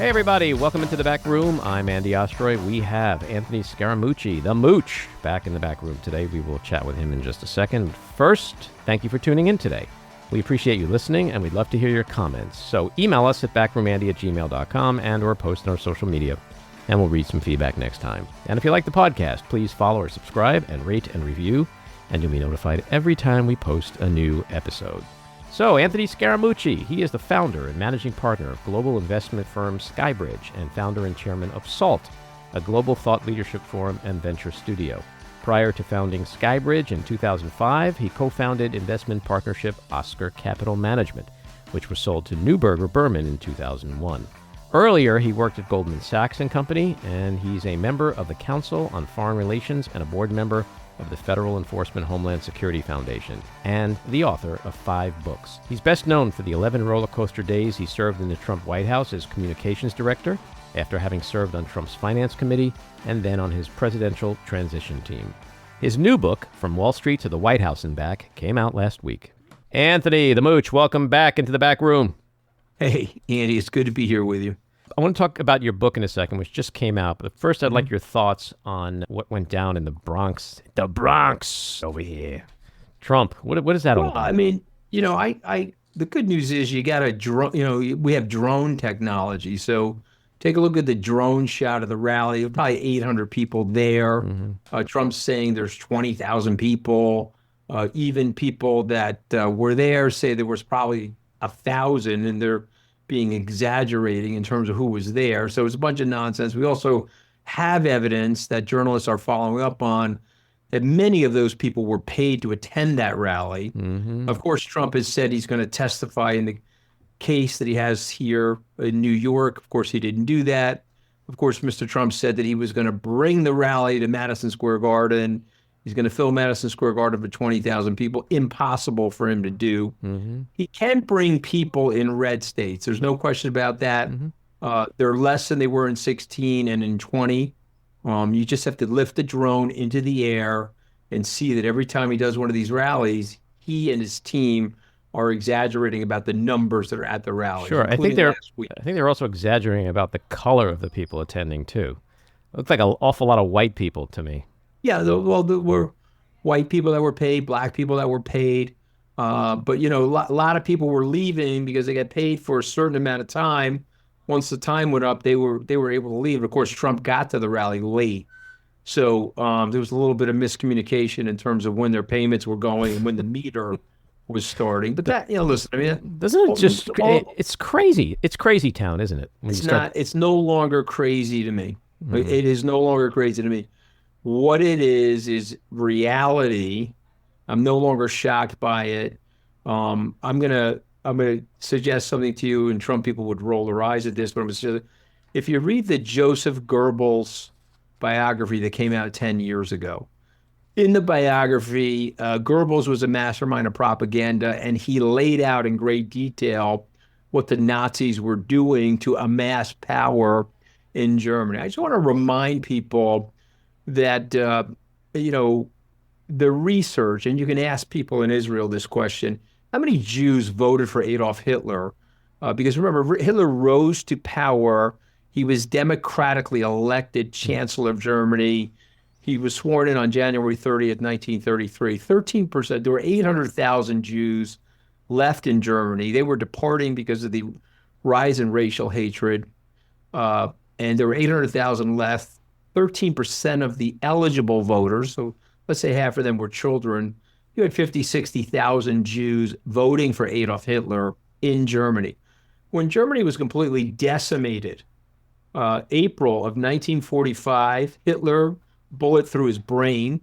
Hey everybody, welcome into the back room. I'm Andy Ostroy. We have Anthony Scaramucci, the Mooch, back in the back room today. We will chat with him in just a second. First, thank you for tuning in today. We appreciate you listening, and we'd love to hear your comments. So email us at backroomandy@gmail.com and or post on our social media, and we'll read some feedback next time. And if you like the podcast, please follow or subscribe and rate and review, and you'll be notified every time we post a new episode. So, Anthony Scaramucci, he is the founder and managing partner of global investment firm SkyBridge and founder and chairman of SALT, a global thought leadership forum and venture studio. Prior to founding SkyBridge in 2005, he co-founded investment partnership Oscar Capital Management, which was sold to Neuberger Berman in 2001. Earlier, he worked at Goldman Sachs and Company, and he's a member of the Council on Foreign Relations and a board member of the Federal Enforcement Homeland Security Foundation, and the author of 5 books. He's best known for the 11 roller coaster days he served in the Trump White House as communications director, after having served on Trump's finance committee, and then on his presidential transition team. His new book, From Wall Street to the White House and Back, came out last week. Anthony, the Mooch, welcome back into the back room. Hey, Andy, it's good to be here with you. I want to talk about your book in a second, which just came out. But first, I'd like your thoughts on what went down in the Bronx. The Bronx over here. Trump. What is that all about? I mean, the good news is you got a drone. We have drone technology. So take a look at the drone shot of the rally. There were probably 800 people there. Mm-hmm. Trump's saying there's 20,000 people. Even people that were there say there was probably 1,000, and they're being exaggerating in terms of who was there. So it's a bunch of nonsense. We also have evidence that journalists are following up on that many of those people were paid to attend that rally. Mm-hmm. Of course, Trump has said he's going to testify in the case that he has here in New York. Of course, he didn't do that. Of course, Mr. Trump said that he was going to bring the rally to Madison Square Garden. He's going to fill Madison Square Garden for 20,000 people. Impossible for him to do. Mm-hmm. He can bring people in red states. There's no question about that. Mm-hmm. They're less than they were in 16 and in 20. You just have to lift the drone into the air and see that every time he does one of these rallies, he and his team are exaggerating about the numbers that are at the rally. Sure, I think they're also exaggerating about the color of the people attending too. It looks like an awful lot of white people to me. Yeah, there were white people that were paid, black people that were paid. But, a lot of people were leaving because they got paid for a certain amount of time. Once the time went up, they were able to leave. Of course, Trump got to the rally late. So there was a little bit of miscommunication in terms of when their payments were going and when the meter was starting. But that, listen, I mean, doesn't it just, it's crazy. It's crazy town, isn't it? It's no longer crazy to me. Mm-hmm. It is no longer crazy to me. What it is reality. I'm no longer shocked by it. I'm gonna suggest something to you, and Trump people would roll their eyes at this, but if you read the Joseph Goebbels biography that came out 10 years ago, in the biography, Goebbels was a mastermind of propaganda, and he laid out in great detail what the Nazis were doing to amass power in Germany. I just want to remind people that, the research, and you can ask people in Israel this question, how many Jews voted for Adolf Hitler? Because remember, Hitler rose to power. He was democratically elected Chancellor of Germany. He was sworn in on January 30th, 1933. 13%, there were 800,000 Jews left in Germany. They were departing because of the rise in racial hatred. And there were 800,000 left. 13% of the eligible voters, so let's say half of them were children, you had 50, 60,000 Jews voting for Adolf Hitler in Germany. When Germany was completely decimated, April of 1945, Hitler, bullet through his brain.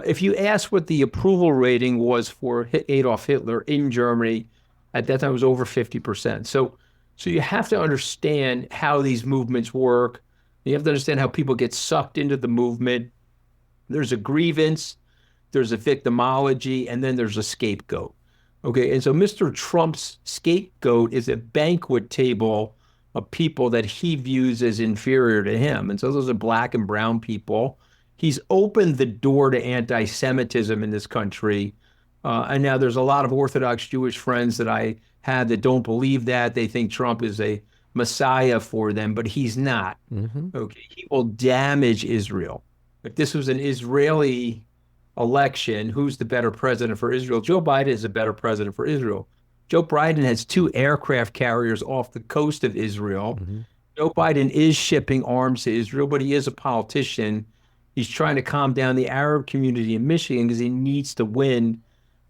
If you ask what the approval rating was for Adolf Hitler in Germany, at that time it was over 50%. So you have to understand how these movements work. You have to understand how people get sucked into the movement. There's a grievance, there's a victimology, and then there's a scapegoat. Okay, and so Mr. Trump's scapegoat is a banquet table of people that he views as inferior to him. And so those are black and brown people. He's opened the door to anti-Semitism in this country. And now there's a lot of Orthodox Jewish friends that I have that don't believe that. They think Trump is a Messiah for them, but he's not. Okay, he will damage Israel. If this was an Israeli election, who's the better president for Israel? Joe Biden is a better president for Israel. Joe Biden has 2 aircraft carriers off the coast of Israel. Joe Biden is shipping arms to Israel, but he is a politician. He's trying to calm down the Arab community in Michigan because he needs to win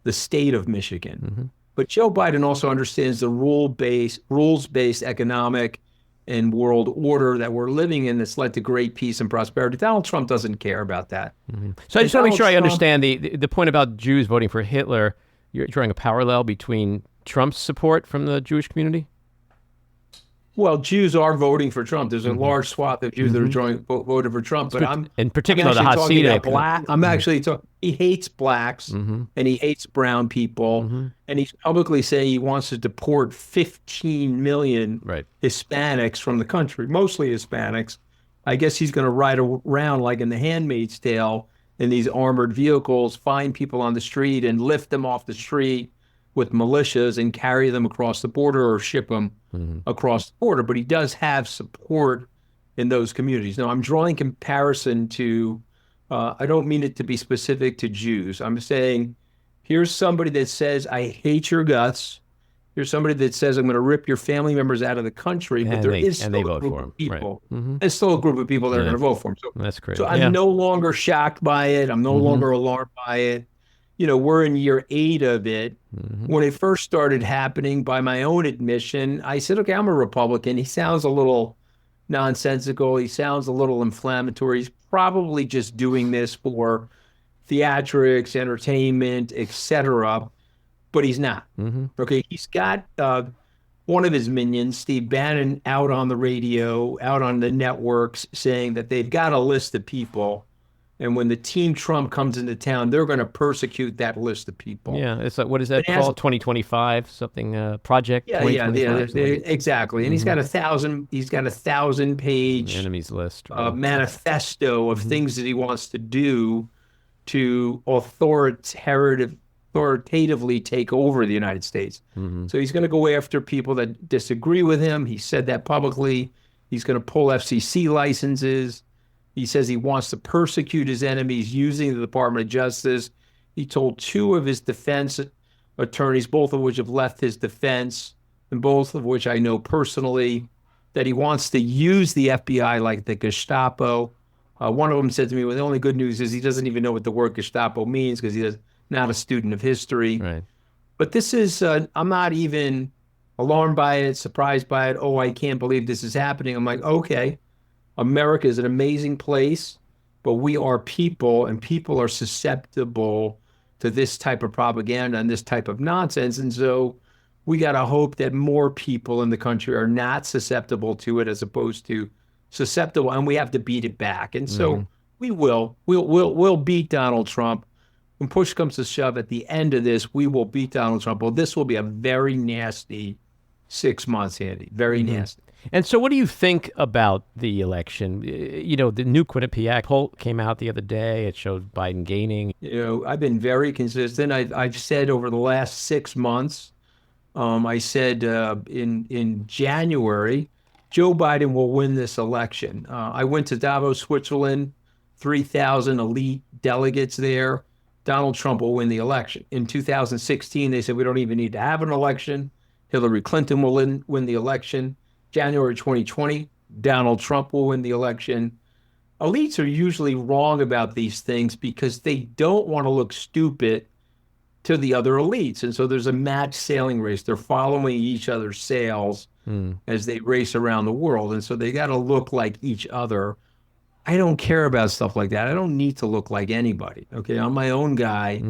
the state of Michigan. But Joe Biden also understands the rules-based economic and world order that we're living in that's led to great peace and prosperity. Donald Trump doesn't care about that. So I just want to make sure I understand the point about Jews voting for Hitler. You're drawing a parallel between Trump's support from the Jewish community? Well, Jews are voting for Trump. There's a large swath of Jews that are voting for Trump. But in particular, the Hasidic. Black. I'm actually talking. He hates blacks and he hates brown people, and he's publicly saying he wants to deport 15 million Hispanics from the country, mostly Hispanics. I guess he's going to ride around like in The Handmaid's Tale in these armored vehicles, find people on the street and lift them off the street with militias and carry them across the border or ship them across the border. But he does have support in those communities. Now, I'm drawing comparison to, I don't mean it to be specific to Jews. I'm saying, here's somebody that says, I hate your guts. Here's somebody that says, I'm going to rip your family members out of the country. But there is still a group of people. There's still a group of people that are going to vote for him. So that's great. So I'm no longer shocked by it. I'm no longer alarmed by it. You know, we're in year 8 of it. When it first started happening, by my own admission, I said, okay, I'm a Republican. He sounds a little nonsensical. He sounds a little inflammatory. He's probably just doing this for theatrics, entertainment, etc. But he's not. Okay, he's got one of his minions, Steve Bannon, out on the radio, out on the networks, saying that they've got a list of people. And when the Team Trump comes into town, they're going to persecute that list of people. Yeah, it's like, what is that called? 2025 something project? Yeah, exactly. And he's got a 1,000-page enemies list manifesto of things that he wants to do to authoritatively take over the United States. So he's going to go after people that disagree with him. He said that publicly. He's going to pull FCC licenses. He says he wants to persecute his enemies using the Department of Justice. He told 2 of his defense attorneys, both of which have left his defense, and both of which I know personally, that he wants to use the FBI like the Gestapo. One of them said to me, well, the only good news is he doesn't even know what the word Gestapo means because he is not a student of history. Right. But this is, I'm not even alarmed by it, surprised by it. Oh, I can't believe this is happening. I'm like, okay. America is an amazing place, but we are people, and people are susceptible to this type of propaganda and this type of nonsense. And so we got to hope that more people in the country are not susceptible to it as opposed to susceptible, and we have to beat it back. And so we will. We'll beat Donald Trump. When push comes to shove, at the end of this, we will beat Donald Trump. Well, this will be a very nasty 6 months, Andy. Very nasty. And so what do you think about the election? You know, the new Quinnipiac poll came out the other day. It showed Biden gaining. You know, I've been very consistent. I've said over the last 6 months, I said in January, Joe Biden will win this election. I went to Davos, Switzerland, 3,000 elite delegates there. Donald Trump will win the election. In 2016, they said we don't even need to have an election. Hillary Clinton will win the election. January 2020, Donald Trump will win the election. Elites are usually wrong about these things because they don't want to look stupid to the other elites. And so there's a mad sailing race. They're following each other's sails as they race around the world. And so they got to look like each other. I don't care about stuff like that. I don't need to look like anybody. Okay, I'm my own guy.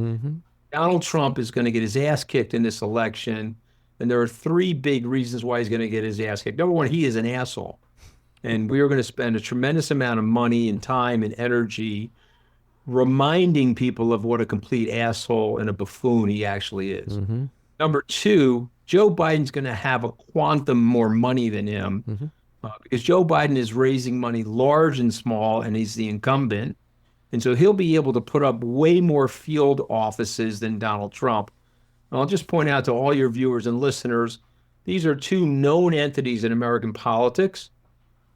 Donald Trump is going to get his ass kicked in this election. And there are 3 big reasons why he's going to get his ass kicked. Number one, he is an asshole. And we are going to spend a tremendous amount of money and time and energy reminding people of what a complete asshole and a buffoon he actually is. Number 2, Joe Biden's going to have a quantum more money than him because Joe Biden is raising money large and small, and he's the incumbent. And so he'll be able to put up way more field offices than Donald Trump. I'll just point out to all your viewers and listeners, These are two known entities in American politics.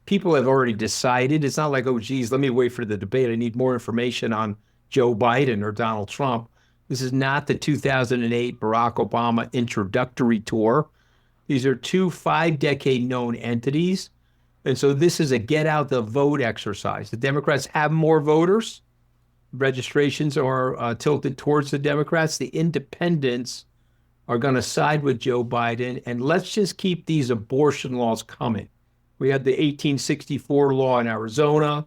People have already decided. It's not like, oh, geez, let me wait for the debate. I need more information on Joe Biden or Donald Trump. This is not the 2008 Barack Obama introductory tour. These are two 5-decade known entities. And so this is a get out the vote exercise. The Democrats have more voters. Registrations are tilted towards the Democrats. The independents are going to side with Joe Biden. And let's just keep these abortion laws coming. We had the 1864 law in Arizona.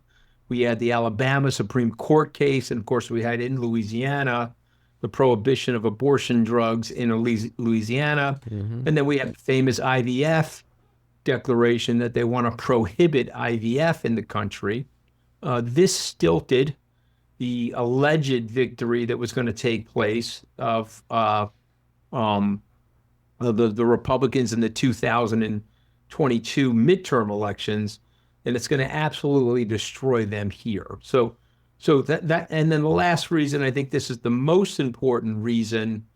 We had the Alabama Supreme Court case. And of course, we had in Louisiana the prohibition of abortion drugs in Louisiana. Mm-hmm. And then we have the famous IVF declaration that they want to prohibit IVF in the country. This stilted the alleged victory that was going to take place of the Republicans in the 2022 midterm elections, and it's going to absolutely destroy them here. So that and then the last reason, I think this is the most important reason,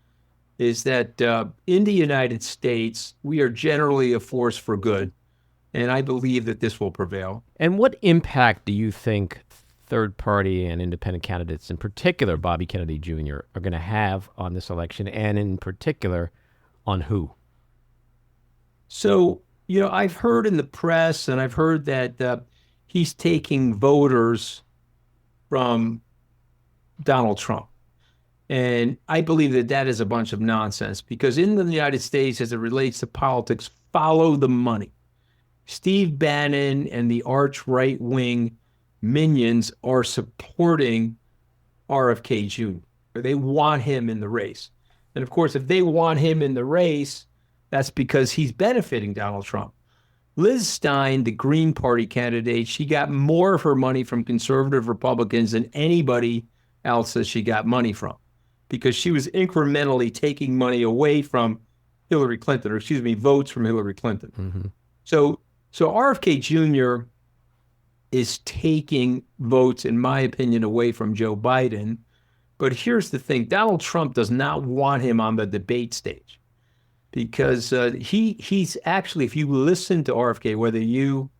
is that in the United States, we are generally a force for good. And I believe that this will prevail. And what impact do you think third party and independent candidates, in particular Bobby Kennedy Jr., are going to have on this election, and in particular on who? So, I've heard in the press, and I've heard that he's taking voters from Donald Trump. And I believe that that is a bunch of nonsense, because in the United States, as it relates to politics, follow the money. Steve Bannon and the arch right-wing minions are supporting RFK Jr. They want him in the race. And of course, if they want him in the race, that's because he's benefiting Donald Trump. Liz Stein, the Green Party candidate, she got more of her money from conservative Republicans than anybody else that she got money from, because she was incrementally taking money away from Hillary Clinton, or excuse me, votes from Hillary Clinton. Mm-hmm. So RFK Jr. is taking votes, in my opinion, away from Joe Biden. But here's the thing. Donald Trump does not want him on the debate stage, because he's actually, if you listen to RFK, whether you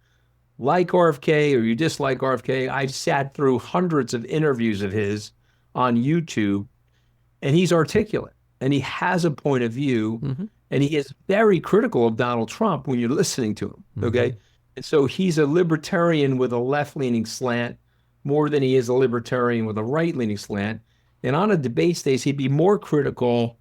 like RFK or you dislike RFK, I've sat through hundreds of interviews of his on YouTube, and he's articulate, and he has a point of view, mm-hmm. and he is very critical of Donald Trump when you're listening to him, okay? Mm-hmm. And so he's a libertarian with a left-leaning slant more than he is a libertarian with a right-leaning slant. And on a debate stage, he'd be more critical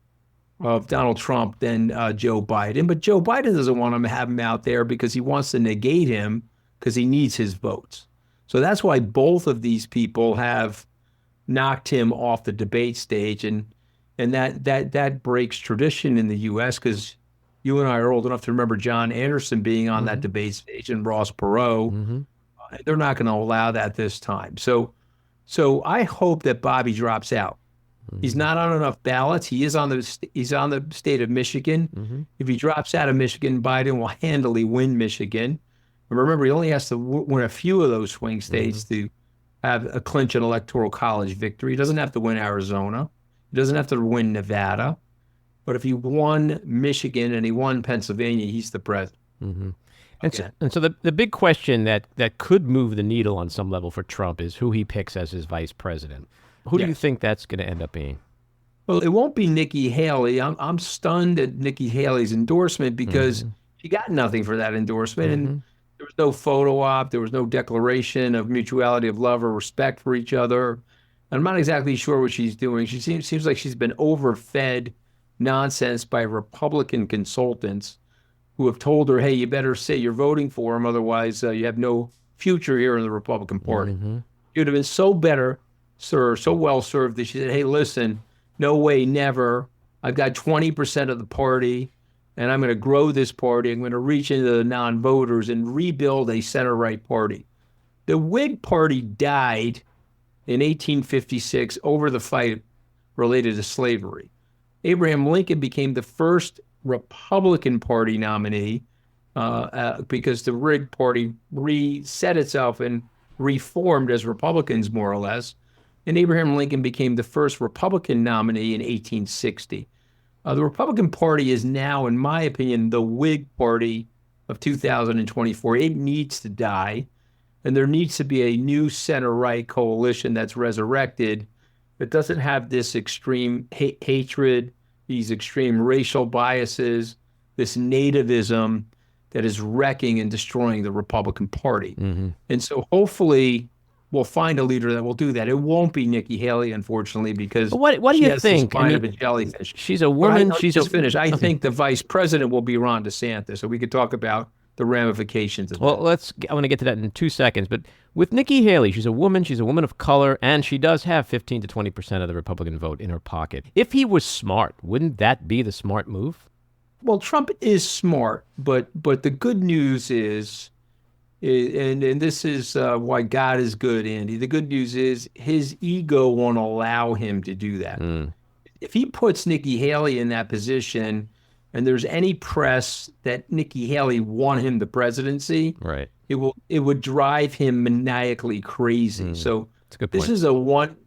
of Donald Trump than Joe Biden. But Joe Biden doesn't want to have him out there because he wants to negate him, because he needs his votes. So that's why both of these people have knocked him off the debate stage. And that breaks tradition in the U.S., because you and I are old enough to remember John Anderson being on mm-hmm. that debate stage, and Ross Perot. Mm-hmm. They're not going to allow that this time. So I hope that Bobby drops out. Mm-hmm. He's not on enough ballots. He's on the state of Michigan. Mm-hmm. If he drops out of Michigan, Biden will handily win Michigan. And remember, he only has to win a few of those swing states mm-hmm. to have a clinch an electoral college victory. He doesn't have to win Arizona. He doesn't have to win Nevada. But if he won Michigan and he won Pennsylvania, he's the president. Mm-hmm. And so the big question that could move the needle on some level for Trump is who he picks as his vice president. Who do you think that's going to end up being? Well, it won't be Nikki Haley. I'm stunned at Nikki Haley's endorsement, because mm-hmm. she got nothing for that endorsement. Mm-hmm. And there was no photo op. There was no declaration of mutuality of love or respect for each other. And I'm not exactly sure what she's doing. She seems like she's been overfed nonsense by Republican consultants who have told her, hey, you better say you're voting for him, otherwise you have no future here in the Republican Party. Mm-hmm. It would have been so well served that she said, hey, listen, no way, never. I've got 20% of the party, and I'm going to grow this party. I'm going to reach into the non-voters and rebuild a center-right party. The Whig Party died in 1856 over the fight related to slavery. Abraham Lincoln became the first Republican Party nominee because the Whig Party reset itself and reformed as Republicans, more or less. And Abraham Lincoln became the first Republican nominee in 1860. The Republican Party is now, in my opinion, the Whig Party of 2024. It needs to die, and there needs to be a new center-right coalition that's resurrected that doesn't have this extreme hatred, these extreme racial biases, this nativism that is wrecking and destroying the Republican Party. And so hopefully we'll find a leader that will do that. It won't be Nikki Haley, unfortunately, because what do you think? The spine of a jellyfish. She's a woman. Just finished. I think the vice president will be Ron DeSantis, so we could talk about the ramifications of that. Well, I want to get to that in 2 seconds. But with Nikki Haley, she's a woman of color, and she does have 15 to 20% of the Republican vote in her pocket. If he was smart, wouldn't that be the smart move? Well, Trump is smart, but the good news is, and this is why God is good, Andy. The good news is his ego won't allow him to do that. If he puts Nikki Haley in that position, and there's any press that Nikki Haley won him the presidency, right, it would drive him maniacally crazy. So that's a good point.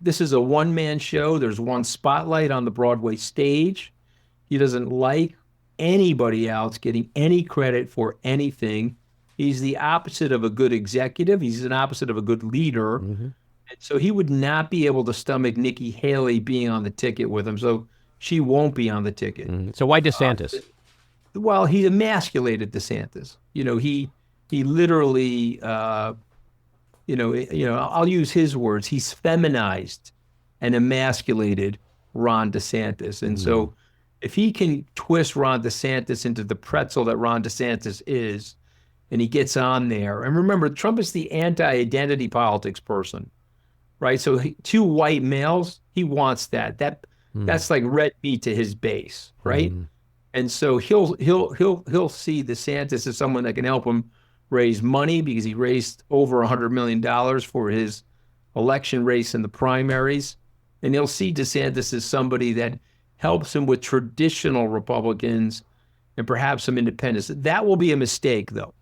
This is a one-man show. There's one spotlight on the Broadway stage. He doesn't like anybody else getting any credit for anything. He's the opposite of a good executive. He's an opposite of a good leader. And so he would not be able to stomach Nikki Haley being on the ticket with him. So she won't be on the ticket. So why DeSantis? Well, he emasculated DeSantis. He literally, I'll use his words. He's feminized and emasculated Ron DeSantis. And so if he can twist Ron DeSantis into the pretzel that Ron DeSantis is, and he gets on there, and remember, Trump is the anti-identity politics person, right? So two white males, he wants that. That's like red meat to his base, right? And so he'll see DeSantis as someone that can help him raise money because he raised over $100 million for his election race in the primaries, and he'll see DeSantis as somebody that helps him with traditional Republicans and perhaps some independents. That will be a mistake, though,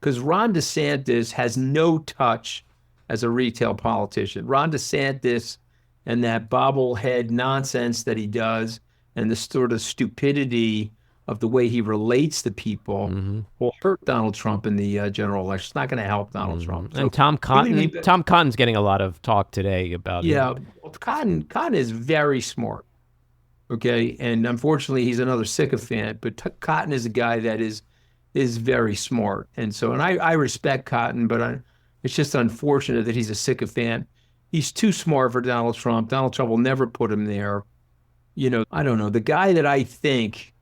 because Ron DeSantis has no touch as a retail politician. Ron DeSantis and that bobblehead nonsense that he does and the sort of stupidity of the way he relates to people will hurt Donald Trump in the general election. It's not going to help Donald Trump. So, and Tom Cotton's getting a lot of talk today about it. Yeah, Cotton is very smart. Okay, and unfortunately, he's another sycophant. But Cotton is a guy that is very smart, and so I respect Cotton, but it's just unfortunate that he's a sycophant. He's too smart for Donald Trump. Donald Trump will never put him there. I don't know. The guy that I think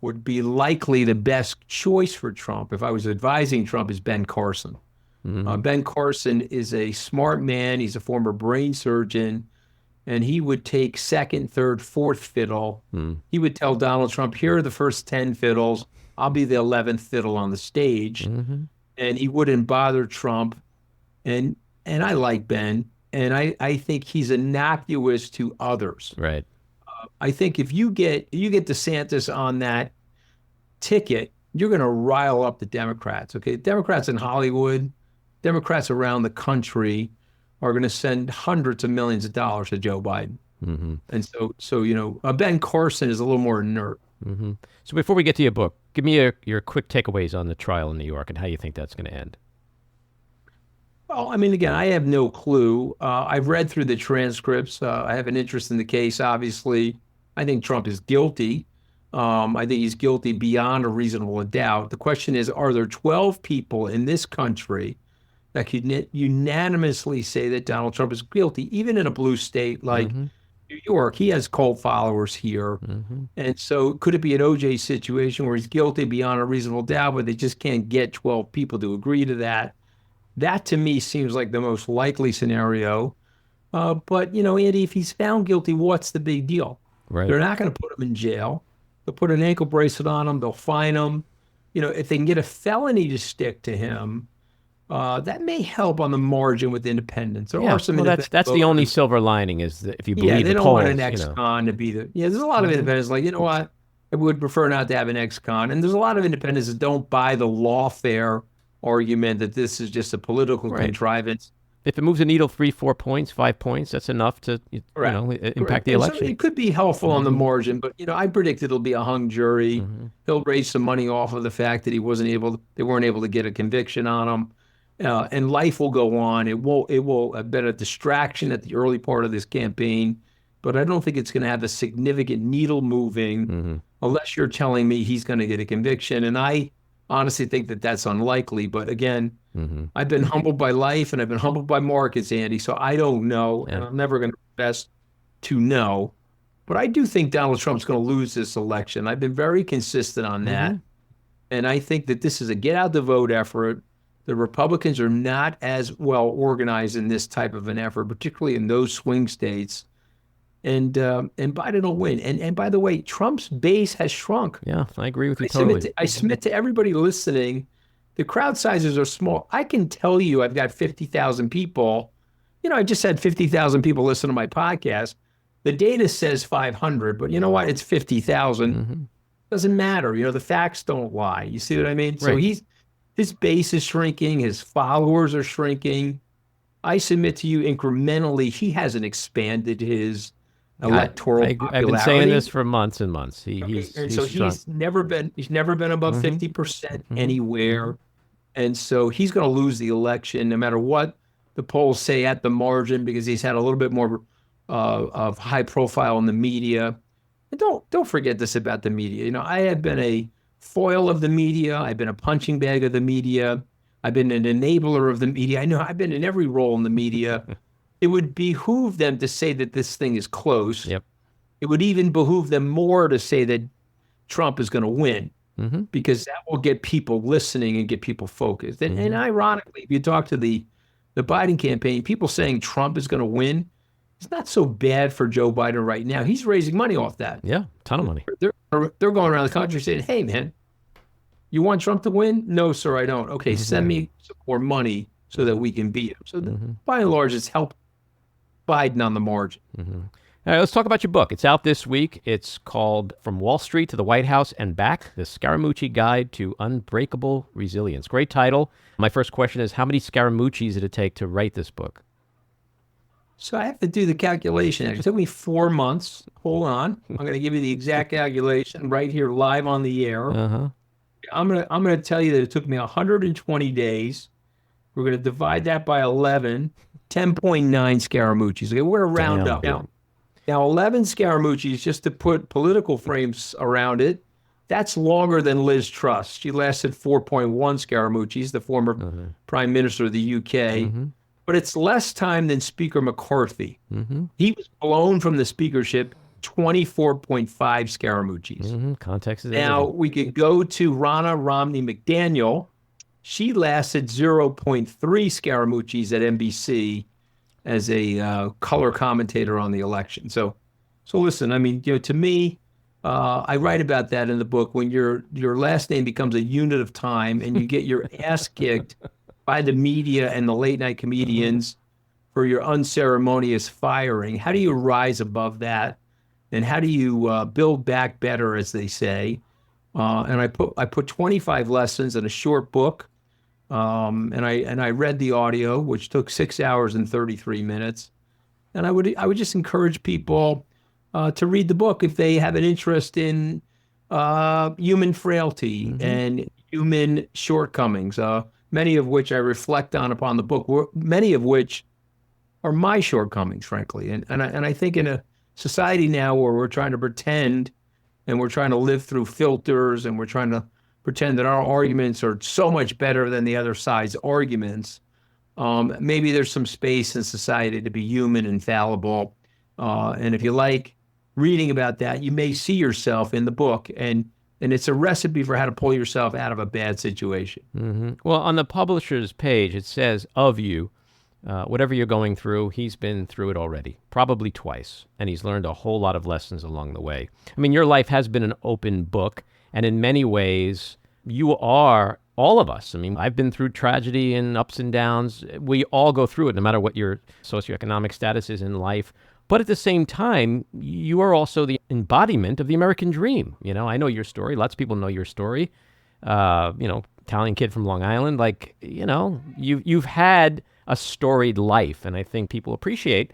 would be likely the best choice for Trump, if I was advising Trump, is Ben Carson. Ben Carson is a smart man. He's a former brain surgeon. And he would take second, third, fourth fiddle. He would tell Donald Trump, here are the first 10 fiddles. I'll be the 11th fiddle on the stage. And he wouldn't bother Trump. And I like Ben. And I think he's innocuous to others. Right. I think if you get DeSantis on that ticket, you're going to rile up the Democrats. Okay, Democrats in Hollywood, Democrats around the country are going to send hundreds of millions of dollars to Joe Biden. And so Ben Carson is a little more inert. So before we get to your book, give me your quick takeaways on the trial in New York and how you think that's going to end. Well, I mean, again, I have no clue. I've read through the transcripts. I have an interest in the case, obviously. I think Trump is guilty. I think he's guilty beyond a reasonable doubt. The question is, are there 12 people in this country that could unanimously say that Donald Trump is guilty, even in a blue state like New York? He has cult followers here. And so could it be an OJ situation where he's guilty beyond a reasonable doubt, but they just can't get 12 people to agree to that? That, to me, seems like the most likely scenario. But, Andy, if he's found guilty, what's the big deal? Right. They're not going to put him in jail. They'll put an ankle bracelet on him. They'll fine him. If they can get a felony to stick to him, that may help on the margin with independents. There are some that's the only silver lining is that if you believe they the don't polls, want an ex-con to be the. There's a lot of independents like, you know what? I would prefer not to have an ex-con. And there's a lot of independents that don't buy the lawfare argument that this is just a political contrivance. if it moves a needle 3, 4 points, 5 points, that's enough to impact the And election. so it could be helpful on the margin, but I predict it'll be a hung jury. He'll raise some money off of the fact that they weren't able to get a conviction on him, and life will go on. It will have been a distraction at the early part of this campaign, but I don't think it's going to have a significant needle moving unless you're telling me he's going to get a conviction. And I honestly think that that's unlikely. But again, I've been humbled by life and I've been humbled by markets, Andy. So I don't know, and I'm never going to profess to know. But I do think Donald Trump's going to lose this election. I've been very consistent on that. And I think that this is a get out the vote effort. The Republicans are not as well organized in this type of an effort, particularly in those swing states. And Biden will win. And by the way, Trump's base has shrunk. Yeah, I agree with you totally. I submit to everybody listening, the crowd sizes are small. I can tell you I've got 50,000 people. I just had 50,000 people listen to my podcast. The data says 500, but you know what? It's 50,000. Doesn't matter. The facts don't lie. You see what I mean? Right. So his base is shrinking. His followers are shrinking. I submit to you incrementally, he hasn't expanded his electoral popularity. I've been saying this for months and months. He's never been above 50% anywhere. And so he's going to lose the election no matter what the polls say at the margin, because he's had a little bit more of high profile in the media. And don't forget this about the media. I have been a foil of the media. I've been a punching bag of the media. I've been an enabler of the media. I know I've been in every role in the media. It would behoove them to say that this thing is close. Yep. It would even behoove them more to say that Trump is going to win, because that will get people listening and get people focused. And ironically, if you talk to the Biden campaign, people saying Trump is going to win, it's not so bad for Joe Biden right now. He's raising money off that. Yeah, ton of money. They're going around the country saying, hey, man, you want Trump to win? No, sir, I don't. Okay, send me some more money so that we can beat him. So by and large, it's helped Biden on the margin. All right, let's talk about your book. It's out this week. It's called From Wall Street to the White House and Back, The Scaramucci Guide to Unbreakable Resilience. Great title. My first question is, how many Scaramuccis did it take to write this book? So I have to do the calculation. It took me 4 months. Hold on. I'm going to give you the exact calculation right here live on the air. I'm going to tell you that it took me 120 days. We're going to divide that by 11, 10.9 Scaramuccis. Okay, we're going to round up. Now 11 Scaramuccis, just to put political frames around it, that's longer than Liz Truss. She lasted 4.1 Scaramuccis, the former prime minister of the UK. But it's less time than Speaker McCarthy. He was blown from the speakership 24.5 Scaramuccis. Context is now, everything. We could go to Ronna Romney McDaniel. She lasted 0.3 Scaramuccis at NBC as a color commentator on the election. So listen, I mean, to me, I write about that in the book. When your last name becomes a unit of time and you get your ass kicked by the media and the late night comedians for your unceremonious firing, how do you rise above that? And how do you build back better, as they say? And I put 25 lessons in a short book. And I read the audio, which took 6 hours and 33 minutes. And I would just encourage people to read the book if they have an interest in human frailty and human shortcomings, many of which I reflect on upon the book, many of which are my shortcomings, frankly. And I think in a society now where we're trying to pretend and we're trying to live through filters and we're trying to pretend that our arguments are so much better than the other side's arguments, maybe there's some space in society to be human and fallible. And if you like reading about that, you may see yourself in the book. And it's a recipe for how to pull yourself out of a bad situation. Well, on the publisher's page, it says of you, whatever you're going through, he's been through it already, probably twice, and he's learned a whole lot of lessons along the way. I mean, your life has been an open book, and in many ways, you are all of us. I mean, I've been through tragedy and ups and downs. We all go through it, no matter what your socioeconomic status is in life. But at the same time, you are also the embodiment of the American dream. I know your story. Lots of people know your story. Italian kid from Long Island. Like, you've had a storied life, and I think people appreciate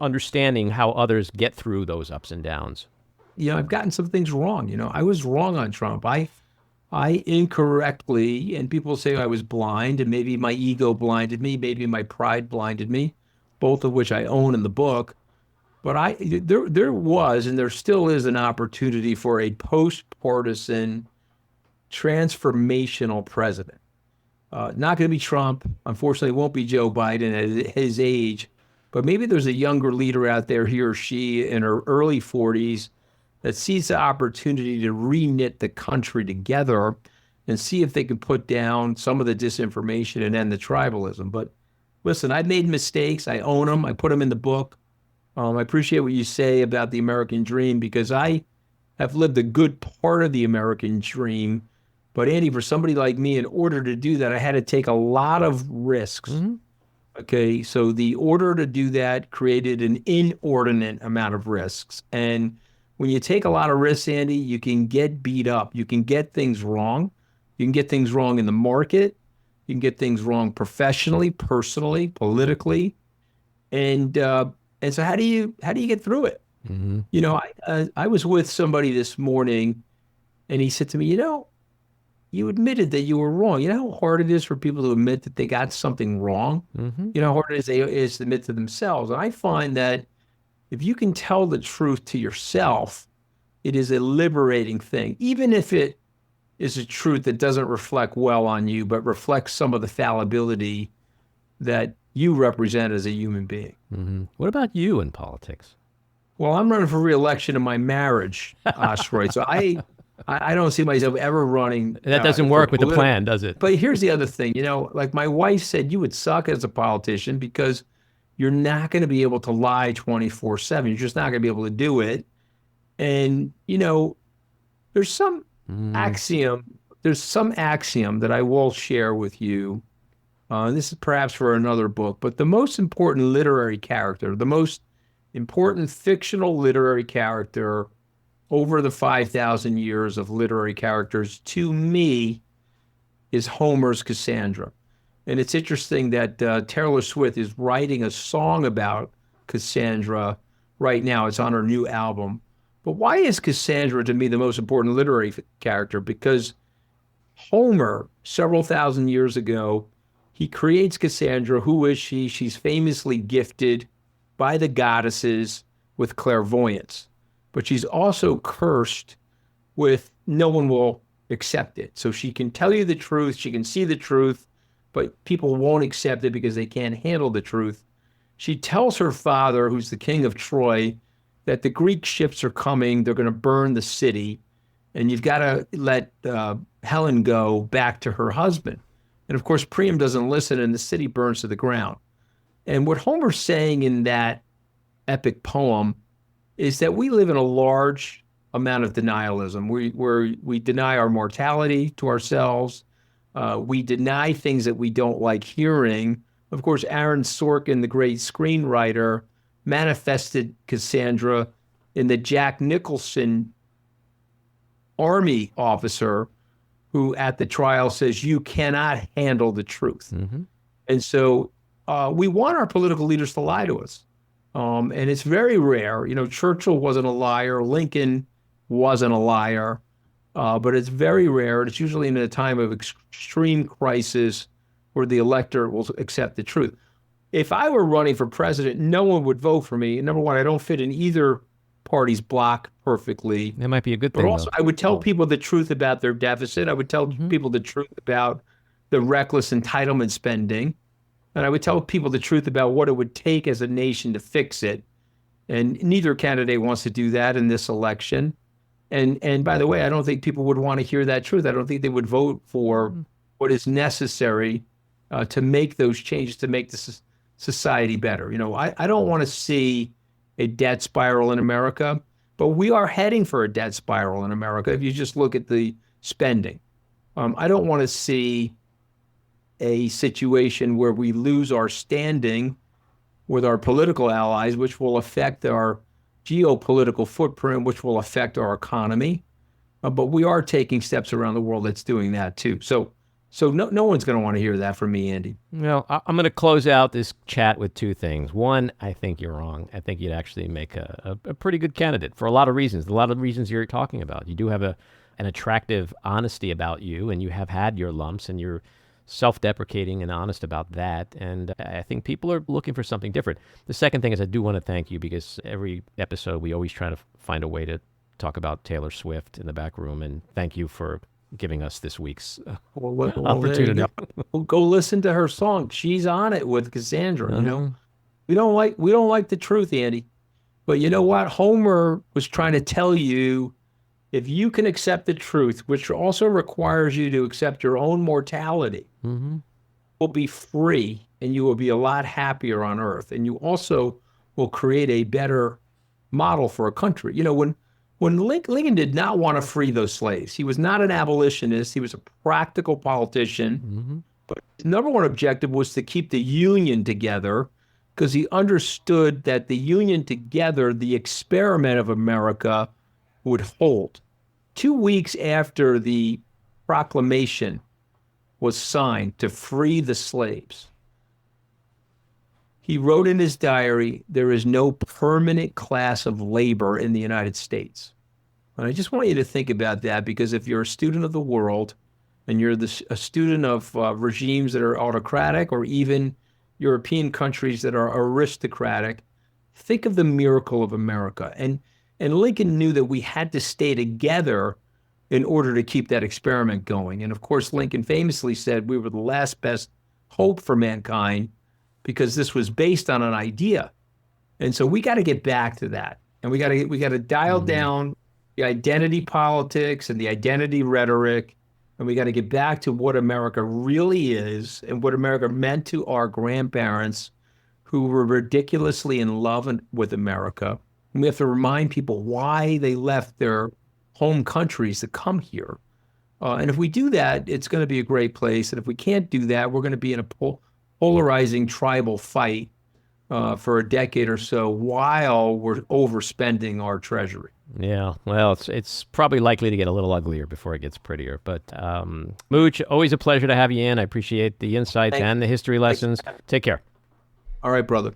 understanding how others get through those ups and downs. I've gotten some things wrong. I was wrong on Trump. I incorrectly, and people say I was blind, and maybe my ego blinded me, maybe my pride blinded me, both of which I own in the book. But there was, and there still is, an opportunity for a post-partisan transformational president. Not going to be Trump. Unfortunately, it won't be Joe Biden at his age. But maybe there's a younger leader out there, he or she, in her early 40s, that sees the opportunity to re-knit the country together and see if they can put down some of the disinformation and end the tribalism. But listen, I made mistakes. I own them. I put them in the book. I appreciate what you say about the American dream, because I have lived a good part of the American dream. But Andy, for somebody like me, in order to do that, I had to take a lot of risks. Mm-hmm. Okay, so the order to do that created an inordinate amount of risks. And when you take a lot of risks, Andy, you can get beat up. You can get things wrong. You can get things wrong in the market. You can get things wrong professionally, personally, politically. And so how do you get through it? Mm-hmm. I was with somebody this morning, and he said to me, you admitted that you were wrong. You know how hard it is for people to admit that they got something wrong? Mm-hmm. You know how hard it is to admit to themselves. And I find that if you can tell the truth to yourself, it is a liberating thing, even if it is a truth that doesn't reflect well on you, but reflects some of the fallibility that you represent as a human being. Mm-hmm. What about you in politics? Well, I'm running for re-election in my marriage, Ostroy. So I don't see myself ever running. That doesn't work with the plan, does it? But here's the other thing, like my wife said, you would suck as a politician because you're not going to be able to lie 24/7. You're just not going to be able to do it. And, there's some axiom that I will share with you. This is perhaps for another book, but the most important literary character, the most important fictional literary character over the 5,000 years of literary characters, to me, is Homer's Cassandra. And it's interesting that Taylor Swift is writing a song about Cassandra right now. It's on her new album. But why is Cassandra, to me, the most important literary character? Because Homer, several thousand years ago, he creates Cassandra. Who is she? She's famously gifted by the goddesses with clairvoyance. But she's also cursed with no one will accept it. So she can tell you the truth, she can see the truth, but people won't accept it because they can't handle the truth. She tells her father, who's the king of Troy, that the Greek ships are coming, they're going to burn the city, and you've got to let Helen go back to her husband. And of course, Priam doesn't listen, and the city burns to the ground. And what Homer's saying in that epic poem is that we live in a large amount of denialism. We deny our mortality to ourselves. We deny things that we don't like hearing. Of course, Aaron Sorkin, the great screenwriter, manifested Cassandra in the Jack Nicholson army officer who at the trial says, you cannot handle the truth. Mm-hmm. And so we want our political leaders to lie to us. And it's very rare. Churchill wasn't a liar. Lincoln wasn't a liar. But it's very rare. It's usually in a time of extreme crisis where the electorate will accept the truth. If I were running for president, no one would vote for me. Number one, I don't fit in either party's block perfectly. That might be a good thing. But also, I would tell people the truth about their deficit. I would tell people the truth about the reckless entitlement spending. And I would tell people the truth about what it would take as a nation to fix it. And neither candidate wants to do that in this election. And by the way, I don't think people would want to hear that truth. I don't think they would vote for what is necessary to make those changes, to make the society better. I don't want to see a debt spiral in America, but we are heading for a debt spiral in America if you just look at the spending. I don't want to see a situation where we lose our standing with our political allies, which will affect our geopolitical footprint, which will affect our economy. But we are taking steps around the world that's doing that too. So So no one's going to want to hear that from me, Andy. Well, I'm going to close out this chat with two things. One, I think you're wrong. I think you'd actually make a pretty good candidate for a lot of reasons you're talking about. You do have an attractive honesty about you, and you have had your lumps, and you're self-deprecating and honest about that. And I think people are looking for something different. The second thing is I do want to thank you, because every episode we always try to find a way to talk about Taylor Swift in the back room, and thank you for giving us this week's opportunity. Well, go listen to her song. She's on it with Cassandra. Uh-huh. You know, we don't like the truth, Andy. But you know what? Homer was trying to tell you, if you can accept the truth, which also requires you to accept your own mortality, will be free, and you will be a lot happier on Earth, and you also will create a better model for a country. You know, when Lincoln did not want to free those slaves, he was not an abolitionist. He was a practical politician. But his number one objective was to keep the Union together, because he understood that the Union together, the experiment of America, would hold. 2 weeks after the proclamation was signed to free the slaves, he wrote in his diary, "There is no permanent class of labor in the United States." And I just want you to think about that, because if you're a student of the world, and you're a student of regimes that are autocratic, or even European countries that are aristocratic, think of the miracle of America. And Lincoln knew that we had to stay together in order to keep that experiment going. And of course, Lincoln famously said we were the last best hope for mankind, because this was based on an idea. And so we got to get back to that. And we got to dial down the identity politics and the identity rhetoric. And we got to get back to what America really is, and what America meant to our grandparents, who were ridiculously in love with America. And we have to remind people why they left their home countries to come here. And if we do that, it's going to be a great place. And if we can't do that, we're going to be in a polarizing tribal fight for a decade or so, while we're overspending our treasury. Yeah, well, it's probably likely to get a little uglier before it gets prettier. But Mooch, always a pleasure to have you in. I appreciate the insights and the history lessons. Take care. All right, brother.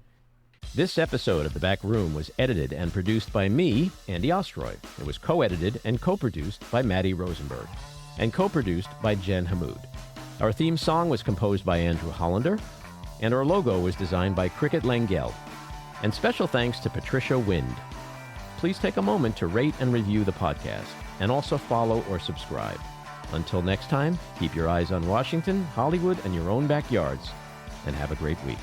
This episode of The Back Room was edited and produced by me, Andy Ostroy. It was co-edited and co-produced by Matty Rosenberg, and co-produced by Jen Hammoud. Our theme song was composed by Andrew Hollander, and our logo was designed by Cricket Lengyel. And special thanks to Patricia Wind. Please take a moment to rate and review the podcast, and also follow or subscribe. Until next time, keep your eyes on Washington, Hollywood, and your own backyards, and have a great week.